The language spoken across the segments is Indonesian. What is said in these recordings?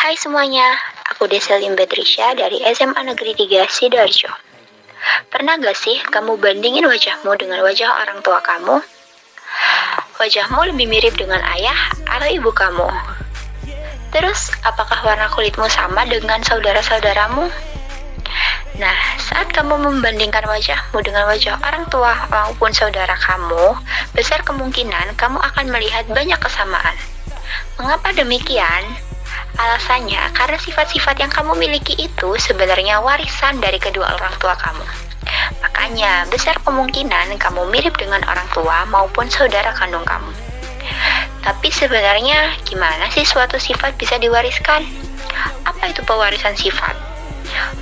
Hai semuanya, aku Deselin Betrisha dari SMA Negeri 3 Sidoarjo. Pernah gak sih kamu bandingin wajahmu dengan wajah orang tua kamu? Wajahmu lebih mirip dengan ayah atau ibu kamu? Terus, apakah warna kulitmu sama dengan saudara-saudaramu? Nah, saat kamu membandingkan wajahmu dengan wajah orang tua maupun saudara kamu, besar kemungkinan kamu akan melihat banyak kesamaan. Mengapa demikian? Alasannya, karena sifat-sifat yang kamu miliki itu sebenarnya warisan dari kedua orang tua kamu. Makanya, besar kemungkinan kamu mirip dengan orang tua maupun saudara kandung kamu. Tapi sebenarnya, gimana sih suatu sifat bisa diwariskan? Apa itu pewarisan sifat?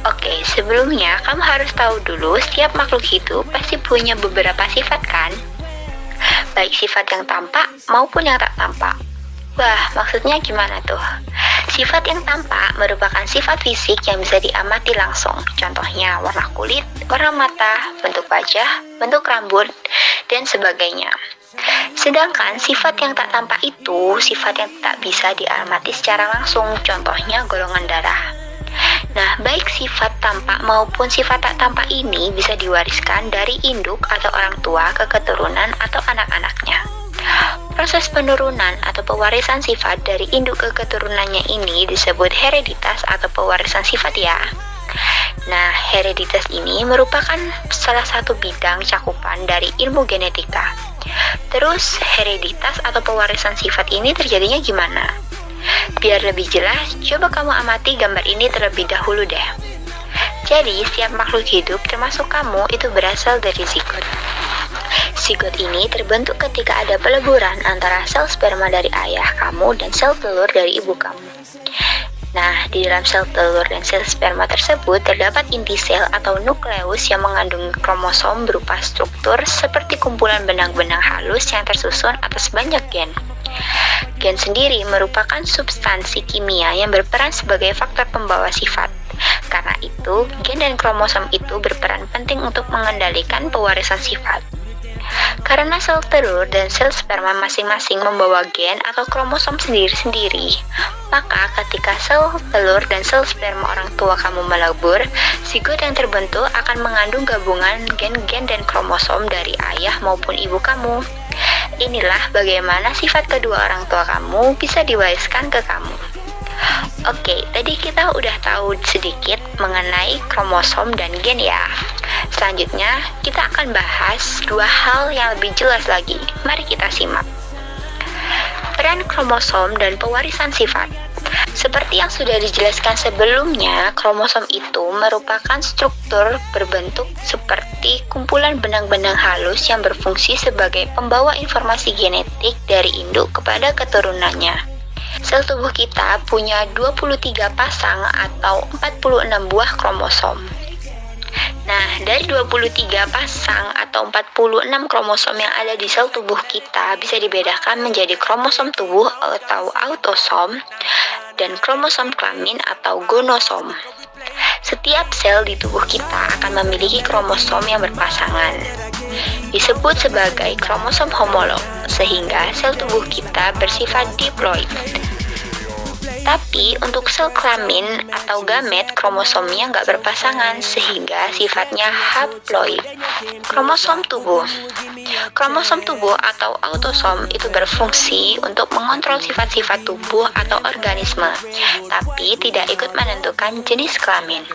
Oke, sebelumnya kamu harus tahu dulu setiap makhluk hidup pasti punya beberapa sifat kan? Baik sifat yang tampak maupun yang tak tampak. Wah, maksudnya gimana tuh? Sifat yang tampak merupakan sifat fisik yang bisa diamati langsung. Contohnya warna kulit, warna mata, bentuk wajah, bentuk rambut, dan sebagainya. Sedangkan sifat yang tak tampak itu sifat yang tak bisa diamati secara langsung. Contohnya golongan darah. Nah, baik sifat tampak maupun sifat tak tampak ini bisa diwariskan dari induk atau orang tua ke keturunan atau anak-anaknya. Proses penurunan atau pewarisan sifat dari induk ke keturunannya ini disebut hereditas atau pewarisan sifat ya. Nah, hereditas ini merupakan salah satu bidang cakupan dari ilmu genetika. Terus, hereditas atau pewarisan sifat ini terjadinya gimana? Biar lebih jelas, coba kamu amati gambar ini terlebih dahulu deh. Jadi, setiap makhluk hidup termasuk kamu itu berasal dari zigot. Zigot ini terbentuk ketika ada peleburan antara sel sperma dari ayah kamu dan sel telur dari ibu kamu. Nah, di dalam sel telur dan sel sperma tersebut terdapat inti sel atau nukleus yang mengandung kromosom berupa struktur seperti kumpulan benang-benang halus yang tersusun atas banyak gen. Gen sendiri merupakan substansi kimia yang berperan sebagai faktor pembawa sifat. Karena itu, gen dan kromosom itu berperan penting untuk mengendalikan pewarisan sifat. Karena sel telur dan sel sperma masing-masing membawa gen atau kromosom sendiri-sendiri, maka ketika sel telur dan sel sperma orang tua kamu melebur, zigot yang terbentuk akan mengandung gabungan gen-gen dan kromosom dari ayah maupun ibu kamu. Inilah bagaimana sifat kedua orang tua kamu bisa diwariskan ke kamu. Oke, tadi kita udah tahu sedikit mengenai kromosom dan gen ya. Selanjutnya, kita akan bahas dua hal yang lebih jelas lagi. Mari kita simak. Peran kromosom dan pewarisan sifat. Seperti yang sudah dijelaskan sebelumnya, kromosom itu merupakan struktur berbentuk seperti kumpulan benang-benang halus yang berfungsi sebagai pembawa informasi genetik dari induk kepada keturunannya. Sel tubuh kita punya 23 pasang atau 46 buah kromosom. Nah, dari 23 pasang atau 46 kromosom yang ada di sel tubuh kita bisa dibedakan menjadi kromosom tubuh atau autosom dan kromosom kelamin atau gonosom. Setiap sel di tubuh kita akan memiliki kromosom yang berpasangan. Disebut sebagai kromosom homolog, sehingga sel tubuh kita bersifat diploid. Tapi untuk sel kelamin atau gamet, kromosomnya nggak berpasangan sehingga sifatnya haploid. Kromosom tubuh atau autosom itu berfungsi untuk mengontrol sifat-sifat tubuh atau organisme, tapi tidak ikut menentukan jenis kelamin.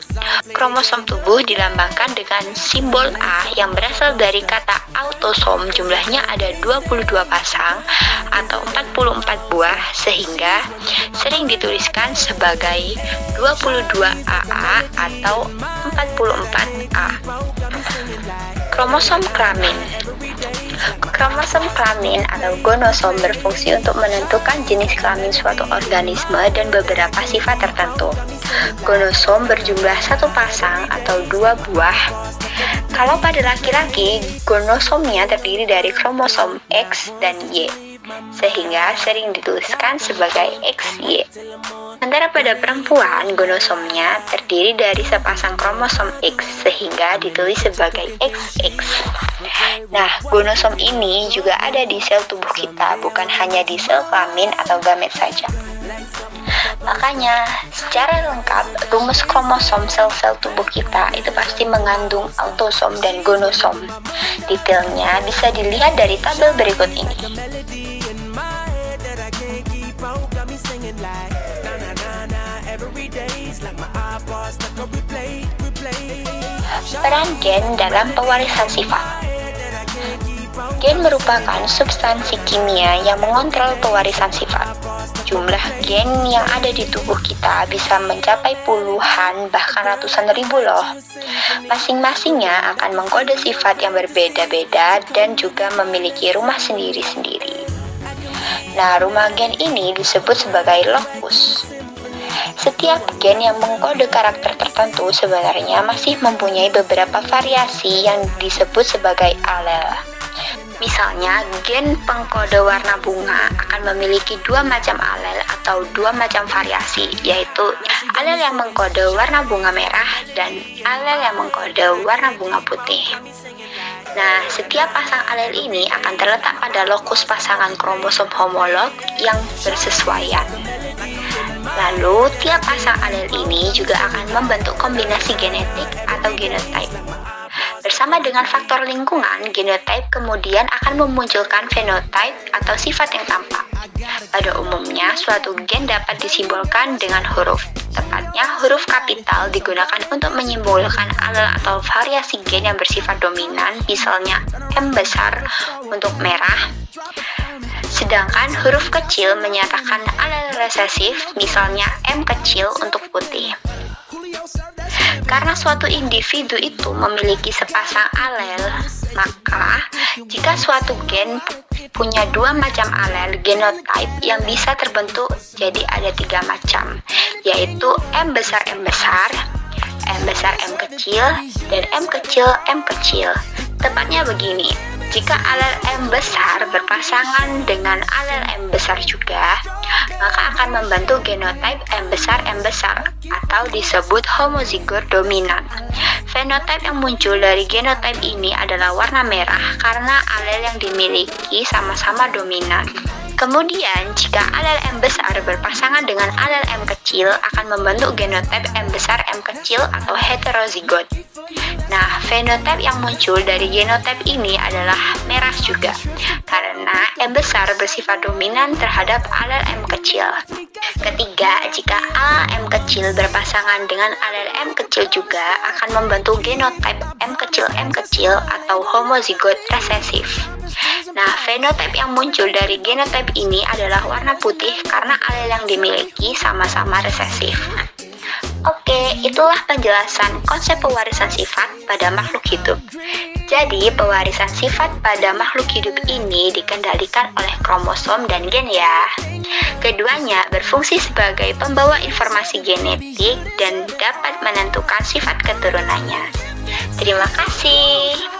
Kromosom tubuh dilambangkan dengan simbol A yang berasal dari kata autosom, jumlahnya ada 22 pasang atau 44 buah, sehingga sering dituliskan sebagai 22AA atau 44A. Kromosom kelamin. Kromosom kelamin atau gonosom berfungsi untuk menentukan jenis kelamin suatu organisme dan beberapa sifat tertentu. Gonosom berjumlah 1 pasang atau 2 buah. Kalau pada laki-laki, gonosomnya terdiri dari kromosom X dan Y, sehingga sering dituliskan sebagai XY. Sementara pada perempuan, gonosomnya terdiri dari sepasang kromosom X, sehingga ditulis sebagai XX. Nah, gonosom ini juga ada di sel tubuh kita, bukan hanya di sel kelamin atau gamet saja. Makanya, secara lengkap, rumus kromosom sel-sel tubuh kita itu pasti mengandung autosom dan gonosom. Detailnya bisa dilihat dari tabel berikut ini. Peran gen dalam pewarisan sifat. Gen merupakan substansi kimia yang mengontrol pewarisan sifat. Jumlah gen yang ada di tubuh kita bisa mencapai puluhan bahkan ratusan ribu loh. Masing-masingnya akan mengkode sifat yang berbeda-beda dan juga memiliki rumah sendiri-sendiri. Nah, rumah gen ini disebut sebagai lokus. Setiap gen yang mengkode karakter tertentu sebenarnya masih mempunyai beberapa variasi yang disebut sebagai alel. Misalnya, gen pengkode warna bunga akan memiliki dua macam alel atau dua macam variasi, yaitu alel yang mengkode warna bunga merah dan alel yang mengkode warna bunga putih. Nah, setiap pasang alel ini akan terletak pada lokus pasangan kromosom homolog yang bersesuaian. Lalu, tiap pasang alel ini juga akan membentuk kombinasi genetik atau genotype. Bersama dengan faktor lingkungan, genotype kemudian akan memunculkan fenotype atau sifat yang tampak. Pada umumnya, suatu gen dapat disimbolkan dengan huruf. Tepatnya, huruf kapital digunakan untuk menyimbolkan alel atau variasi gen yang bersifat dominan, misalnya M besar untuk merah. Sedangkan huruf kecil menyatakan alel resesif, misalnya M kecil untuk putih. Karena suatu individu itu memiliki sepasang alel, maka jika suatu gen punya dua macam alel genotype yang bisa terbentuk jadi ada tiga macam, yaitu M besar M besar, M besar M kecil, dan M kecil M kecil. Tepatnya begini, jika alel M besar berpasangan dengan alel M besar juga, maka akan membentuk genotype M besar atau disebut homozigot dominan. Fenotype yang muncul dari genotype ini adalah warna merah karena alel yang dimiliki sama-sama dominan. Kemudian, jika alel M besar berpasangan dengan alel M kecil akan membentuk genotype M besar M kecil atau heterozigot. Nah, fenotype yang muncul dari genotype ini adalah merah juga, karena M besar bersifat dominan terhadap alel M kecil. Ketiga, jika alel M kecil berpasangan dengan alel M kecil juga akan membentuk genotype M kecil atau homozigot resesif. Nah, fenotype yang muncul dari genotype ini adalah warna putih karena alel yang dimiliki sama-sama resesif. Oke, itulah penjelasan konsep pewarisan sifat pada makhluk hidup. Jadi, pewarisan sifat pada makhluk hidup ini dikendalikan oleh kromosom dan gen ya. Keduanya berfungsi sebagai pembawa informasi genetik dan dapat menentukan sifat keturunannya. Terima kasih.